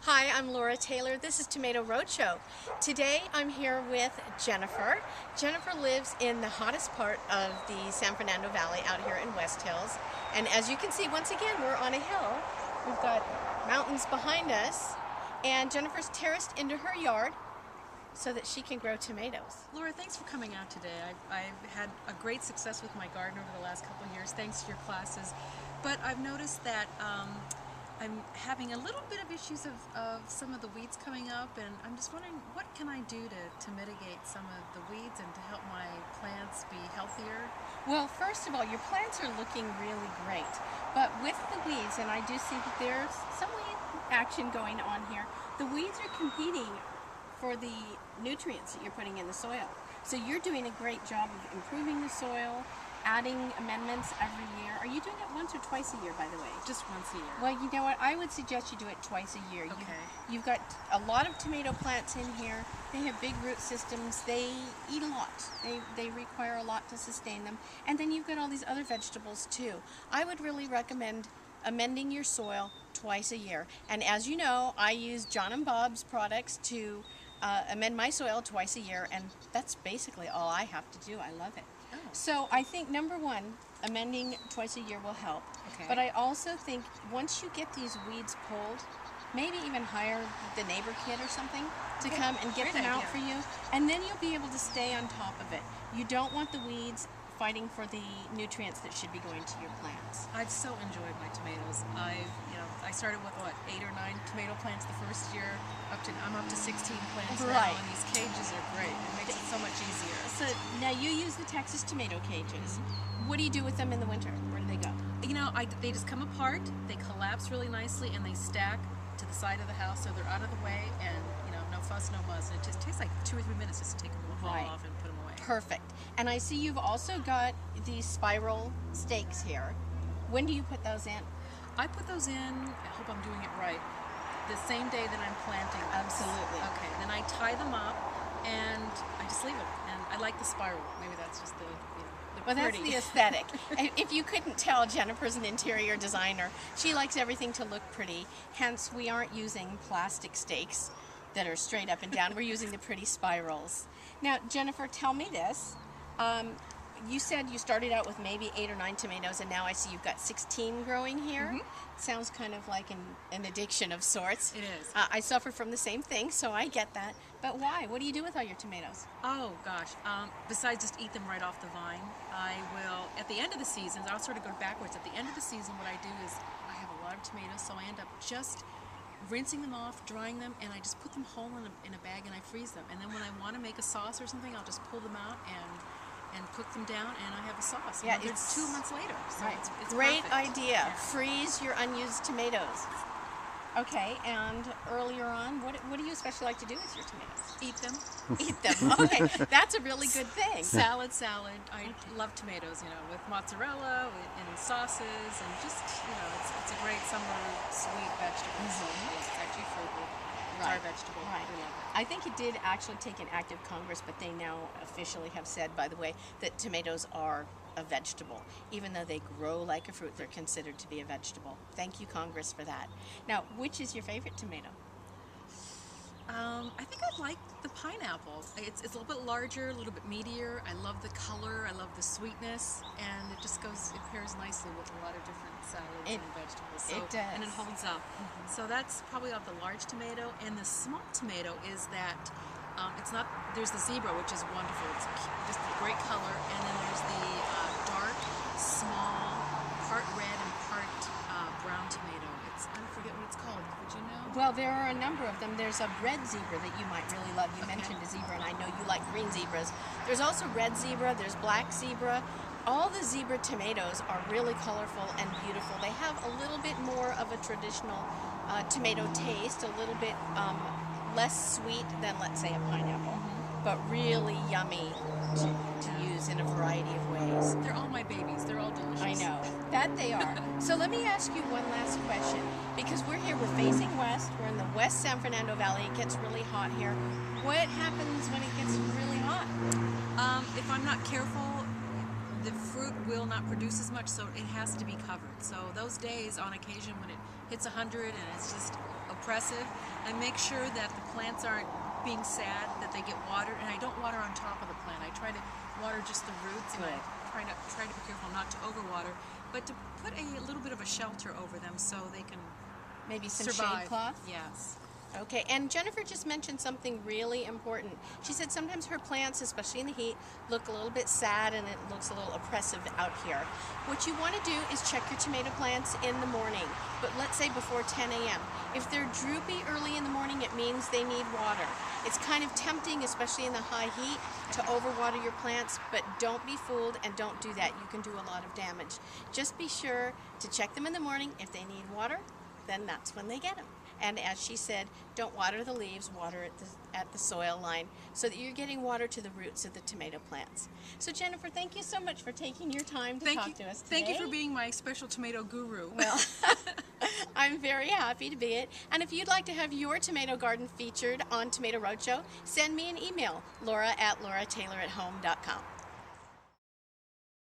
Hi, I'm Laura Taylor. This is Tomato Roadshow. Today I'm here with Jennifer. Jennifer lives in the hottest part of the San Fernando Valley out here in West Hills. And as you can see, once again, we're on a hill. We've got mountains behind us. And Jennifer's terraced into her yard so that she can grow tomatoes. Laura, thanks for coming out today. I've had a great success with my garden over the last couple of years, thanks to your classes. But I've noticed that I'm having a little bit of issues of some of the weeds coming up, and I'm just wondering, what can I do to mitigate some of the weeds and to help my plants be healthier? Well, first of all, your plants are looking really great. But with the weeds, and I do see that there's some weed action going on here, the weeds are competing for the nutrients that you're putting in the soil. So you're doing a great job of improving the soil, adding amendments every year. Are you doing it once or twice a year, by the way? Just once a year. Well, you know what? I would suggest you do it twice a year. Okay. You've got a lot of tomato plants in here. They have big root systems. They eat a lot. They require a lot to sustain them. And then you've got all these other vegetables too. I would really recommend amending your soil twice a year. And as you know, I use John and Bob's products to amend my soil twice a year, and that's basically all I have to do. I love it. Oh. So I think number one, amending twice a year will help. Okay. But I also think once you get these weeds pulled, maybe even hire the neighbor kid or something to Okay. come and get Great them out idea. for you, and then you'll be able to stay on top of it. You don't want the weeds fighting for the nutrients that should be going to your plants. I've so enjoyed my tomatoes. I started with 8 or 9 tomato plants the first year. I'm up to 16 plants Right. now, and these cages are great. It makes it so much easier. So now you use the Texas tomato cages. What do you do with them in the winter? Where do they go? They just come apart. They collapse really nicely, and they stack to the side of the house, so they're out of the way, and no fuss, no muss. And it just takes like 2 or 3 minutes just to take them all Right. off and put them away. Perfect. And I see you've also got these spiral stakes here. When do you put those in? I put those in, I hope I'm doing it right, the same day that I'm planting them. Absolutely. Okay, then I tie them up and I just leave them. And I like the spiral. Maybe that's just the Well, that's pretty. the aesthetic. If you couldn't tell, Jennifer's an interior designer. She likes everything to look pretty. Hence, we aren't using plastic stakes that are straight up and down. We're using the pretty spirals. Now, Jennifer, tell me this. You said you started out with maybe 8 or 9 tomatoes, and now I see you've got 16 growing here. Sounds kind of like an addiction of sorts. It is. I suffer from the same thing, so I get that. But why? What do you do with all your tomatoes? Oh gosh, besides just eat them right off the vine, I will, at the end of the season, I'll sort of go backwards. At the end of the season, what I do is I have a lot of tomatoes, so I end up just rinsing them off, drying them, and I just put them whole in a bag and I freeze them. And then when I want to make a sauce or something, I'll just pull them out and cook them down, and I have a sauce. Yeah, Another it's 2 months later. So Right. it's Great perfect. idea. Yeah. Freeze your unused tomatoes. Okay, and earlier on, what do you especially like to do with your tomatoes? Eat them. Eat them. Okay, that's a really good thing. Salad. I love tomatoes, with mozzarella and sauces, and just, it's a great summer sweet vegetable. So it's actually frugal. It's our vegetable. Right. We love it. I think it did actually take an act of Congress, but they now officially have said, by the way, that tomatoes are a vegetable. Even though they grow like a fruit, they're considered to be a vegetable. Thank you, Congress, for that. Now, which is your favorite tomato? I think I like the pineapple. It's a little bit larger, a little bit meatier. I love the color, I love the sweetness, and it pairs nicely with a lot of different salads and vegetables. So, it does. And it holds up. So that's probably of the large tomato. And the small tomato is that there's the zebra, which is wonderful. It's just a great color. And then there's the dark, small, part red and part brown tomato. I forget what it's called. Would you know? Well, there are a number of them. There's a red zebra that you might really love. You mentioned a zebra, and I know you like green zebras. There's also red zebra, there's black zebra. All the zebra tomatoes are really colorful and beautiful. They have a little bit more of a traditional tomato taste, a little bit less sweet than, let's say, a pineapple, but really yummy to use in a variety of ways. They're all my babies. They're all delicious. I know. That they are. So let me ask you one last question, because we're here, we're facing west, we're in the West San Fernando Valley, it gets really hot here. What happens when it gets really hot? If I'm not careful, the fruit will not produce as much, so it has to be covered. So those days, on occasion, when it hits 100 and it's just oppressive, I make sure that the plants aren't being sad, that they get watered, and I don't water on top of the plant. I try to water just the roots, and I try to be careful not to overwater, but to put a little bit of a shelter over them so they can Maybe some survive. shade cloth? Yes. Okay, and Jennifer just mentioned something really important. She said sometimes her plants, especially in the heat, look a little bit sad and it looks a little oppressive out here. What you want to do is check your tomato plants in the morning, but let's say before 10 a.m. If they're droopy early in the morning, it means they need water. It's kind of tempting, especially in the high heat, to overwater your plants, but don't be fooled and don't do that. You can do a lot of damage. Just be sure to check them in the morning. If they need water, then that's when they get them. And as she said, don't water the leaves, water at the soil line so that you're getting water to the roots of the tomato plants. So Jennifer, thank you so much for taking your time to talk to us today. Thank you for being my special tomato guru. Well, I'm very happy to be it. And if you'd like to have your tomato garden featured on Tomato Roadshow, send me an email, laura@laurataylorAtHome.com.